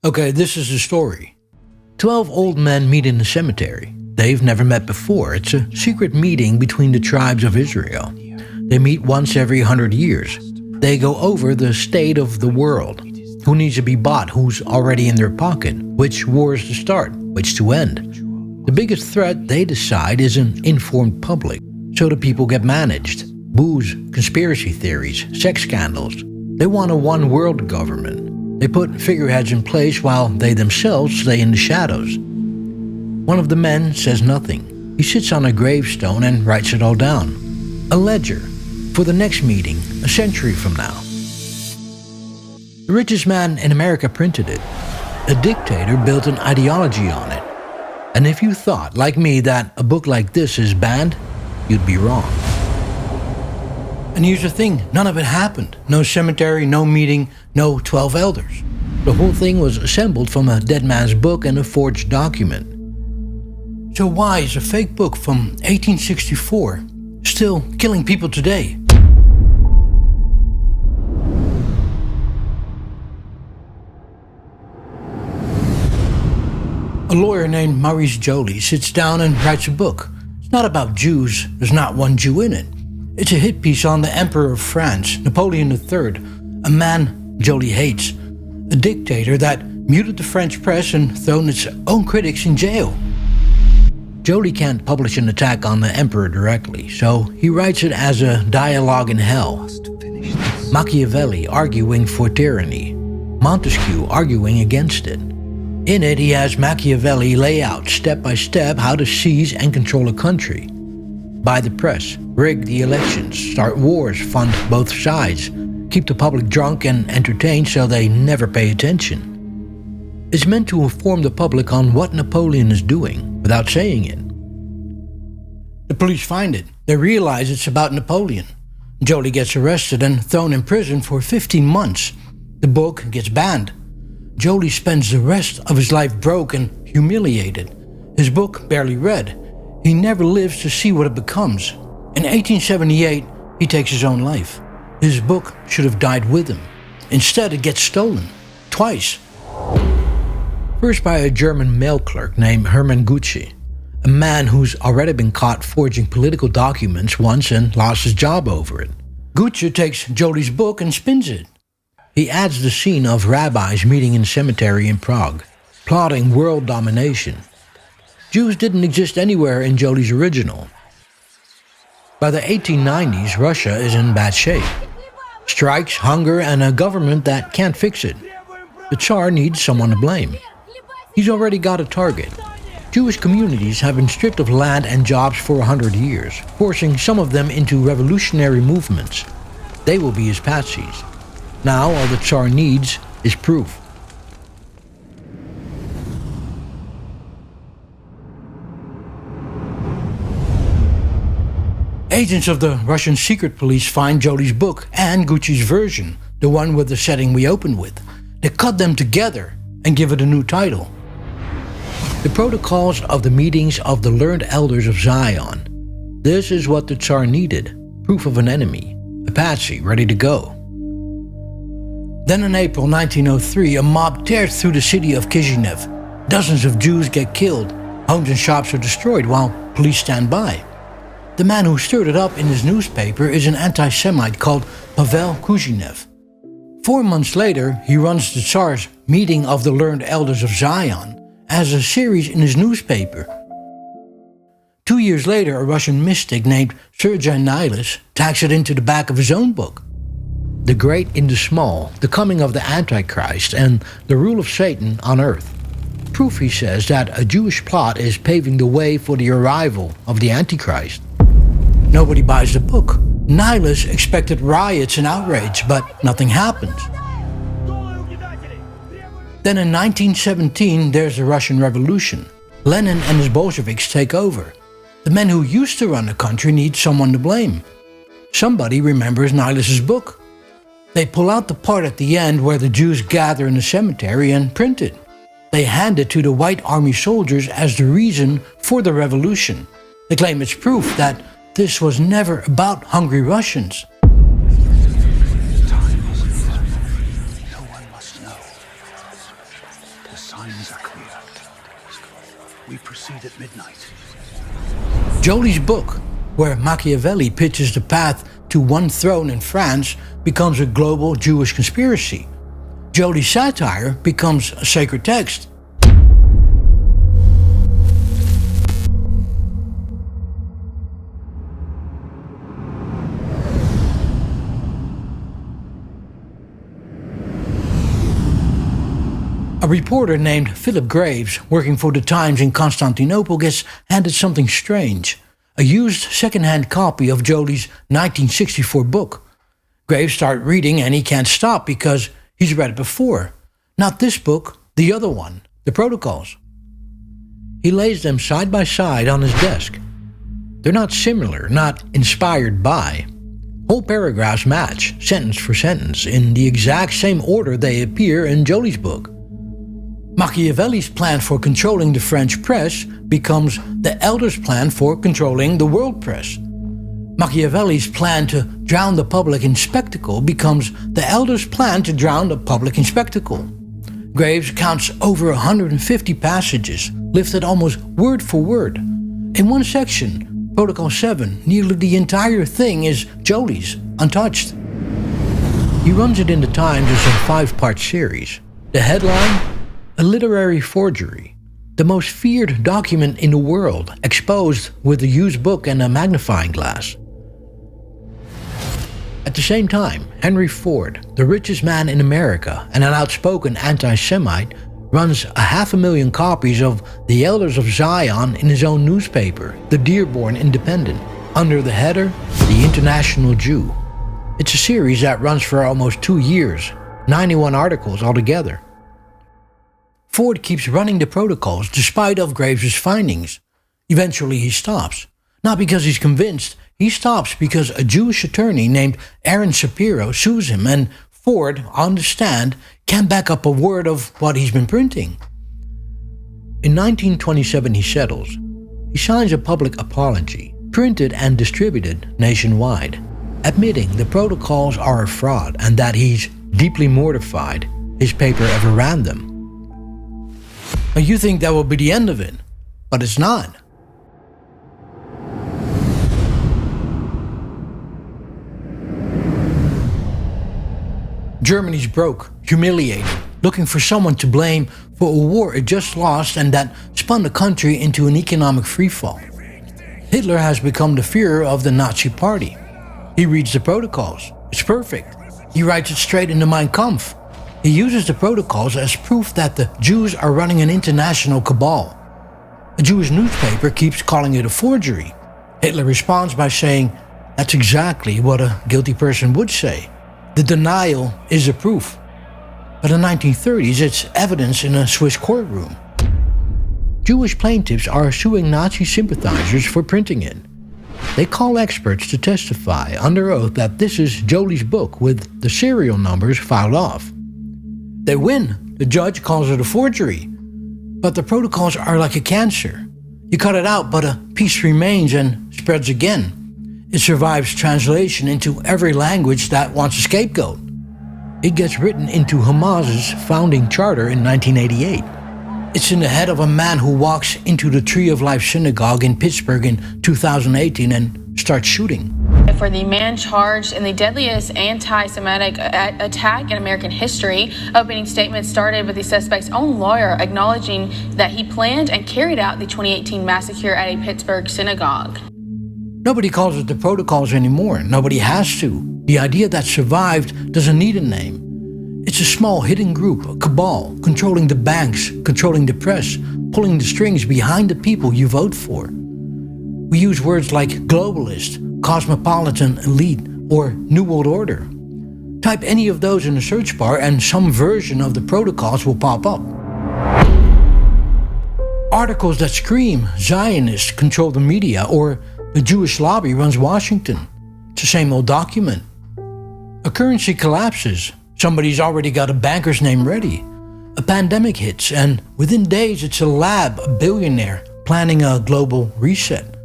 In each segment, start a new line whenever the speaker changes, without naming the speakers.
Okay, this is the story. 12 old men meet in a cemetery. They've never met before. It's a secret meeting between the tribes of Israel. They meet once every 100 years. They go over the state of the world. Who needs to be bought, who's already in their pocket, which wars to start, which to end. The biggest threat, they decide, is an informed public, so the people get managed. Booze, conspiracy theories, sex scandals. They want a one-world government. They put figureheads in place while they themselves stay in the shadows. One of the men says nothing. He sits on a gravestone and writes it all down. A ledger for the next meeting, a century from now. The richest man in America printed it. A dictator built an ideology on it. And if you thought, like me, that a book like this is banned, you'd be wrong. And here's the thing, none of it happened. No cemetery, no meeting, no 12 elders. The whole thing was assembled from a dead man's book and a forged document. So why is a fake book from 1864 still killing people today? A lawyer named Maurice Jolie sits down and writes a book. It's not about Jews, there's not one Jew in it. It's a hit piece on the Emperor of France, Napoleon III, a man Jolie hates, a dictator that muted the French press and thrown its own critics in jail. Jolie can't publish an attack on the Emperor directly, so he writes it as a dialogue in hell. Machiavelli arguing for tyranny, Montesquieu arguing against it. In it, he has Machiavelli lay out step by step how to seize and control a country. Buy the press, rig the elections, start wars, fund both sides, keep the public drunk and entertained so they never pay attention. It's meant to inform the public on what Napoleon is doing, without saying it. The police find it. They realize it's about Napoleon. Jolie gets arrested and thrown in prison for 15 months. The book gets banned. Jolie spends the rest of his life broke and humiliated. His book barely read. He never lives to see what it becomes. In 1878, he takes his own life. His book should have died with him. Instead, it gets stolen. Twice. First by a German mail clerk named Hermann Gucci, a man who's already been caught forging political documents once and lost his job over it. Gucci takes Jolie's book and spins it. He adds the scene of rabbis meeting in a cemetery in Prague, plotting world domination. Jews didn't exist anywhere in Jolie's original. By the 1890s, Russia is in bad shape. Strikes, hunger, and a government that can't fix it. The Tsar needs someone to blame. He's already got a target. Jewish communities have been stripped of land and jobs for 100 years, forcing some of them into revolutionary movements. They will be his patsies. Now all the Tsar needs is proof. Agents of the Russian secret police find Jolie's book and Gucci's version, the one with the setting we opened with. They cut them together and give it a new title. The Protocols of the Meetings of the Learned Elders of Zion. This is what the Tsar needed, proof of an enemy, a patsy ready to go. Then in April 1903, a mob tears through the city of Kishinev. Dozens of Jews get killed, homes and shops are destroyed while police stand by. The man who stirred it up in his newspaper is an anti-Semite called Pavel Kishinev. 4 months later, he runs the Tsar's Meeting of the Learned Elders of Zion as a series in his newspaper. 2 years later, a Russian mystic named Sergei Nilus tacks it into the back of his own book. The Great in the Small, the Coming of the Antichrist, and the Rule of Satan on Earth. Proof, he says, that a Jewish plot is paving the way for the arrival of the Antichrist. Nobody buys the book. Nilus expected riots and outrage, but nothing happens. Then in 1917, there's the Russian Revolution. Lenin and his Bolsheviks take over. The men who used to run the country need someone to blame. Somebody remembers Nilus's book. They pull out the part at the end where the Jews gather in the cemetery and print it. They hand it to the White Army soldiers as the reason for the revolution. They claim it's proof that this was never about hungry Russians.
signs are clear. We proceed at midnight.
Jolie's book, where Machiavelli pitches the path to one throne in France, becomes a global Jewish conspiracy. Jolie's satire becomes a sacred text. A reporter named Philip Graves, working for the Times in Constantinople, gets handed something strange: a used second-hand copy of Jolie's 1964 book. Graves starts reading and he can't stop because he's read it before. Not this book, the other one, the Protocols. He lays them side by side on his desk. They're not similar, not inspired by. Whole paragraphs match, sentence for sentence, in the exact same order they appear in Jolie's book. Machiavelli's plan for controlling the French press becomes the elders' plan for controlling the world press. Machiavelli's plan to drown the public in spectacle becomes the elders' plan to drown the public in spectacle. Graves counts over 150 passages, lifted almost word for word. In one section, Protocol 7, nearly the entire thing is Jolie's, untouched. He runs it in the Times as a 5-part series. The headline: A Literary Forgery, the most feared document in the world, exposed with a used book and a magnifying glass. At the same time, Henry Ford, the richest man in America and an outspoken anti-Semite, runs 500,000 copies of The Elders of Zion in his own newspaper, the Dearborn Independent, under the header, The International Jew. It's a series that runs for almost 2 years, 91 articles altogether. Ford keeps running the Protocols despite of Graves' findings. Eventually he stops. Not because he's convinced, he stops because a Jewish attorney named Aaron Shapiro sues him, and Ford, on the stand, can't back up a word of what he's been printing. In 1927 he settles. He signs a public apology, printed and distributed nationwide, admitting the Protocols are a fraud and that he's deeply mortified his paper ever ran them. Now you think that will be the end of it, but it's not. Germany's broke, humiliated, looking for someone to blame for a war it just lost and that spun the country into an economic freefall. Hitler has become the Führer of the Nazi Party. He reads the Protocols. It's perfect. He writes it straight into Mein Kampf. He uses the Protocols as proof that the Jews are running an international cabal. A Jewish newspaper keeps calling it a forgery. Hitler responds by saying, "That's exactly what a guilty person would say. The denial is the proof." By the 1930s, it's evidence in a Swiss courtroom. Jewish plaintiffs are suing Nazi sympathizers for printing it. They call experts to testify under oath that this is Jolie's book with the serial numbers filed off. They win. The judge calls it a forgery. But the Protocols are like a cancer. You cut it out, but a piece remains and spreads again. It survives translation into every language that wants a scapegoat. It gets written into Hamas's founding charter in 1988. It's in the head of a man who walks into the Tree of Life synagogue in Pittsburgh in 2018 and starts shooting.
For the man charged in the deadliest anti-Semitic attack in American history, opening statement started with the suspect's own lawyer acknowledging that he planned and carried out the 2018 massacre at a Pittsburgh synagogue.
Nobody calls it the Protocols anymore. Nobody has to. The idea that survived doesn't need a name. It's a small hidden group, a cabal, controlling the banks, controlling the press, pulling the strings behind the people you vote for. We use words like globalist, cosmopolitan elite, or New World Order. Type any of those in a search bar and some version of the Protocols will pop up. Articles that scream Zionists control the media or the Jewish lobby runs Washington. It's the same old document. A currency collapses. Somebody's already got a banker's name ready. A pandemic hits, and within days it's a lab, a billionaire, planning a global reset.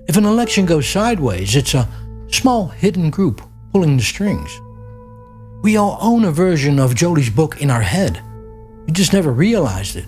If an election goes sideways, it's a small hidden group pulling the strings. We all own a version of Jolie's book in our head. You just never realized it.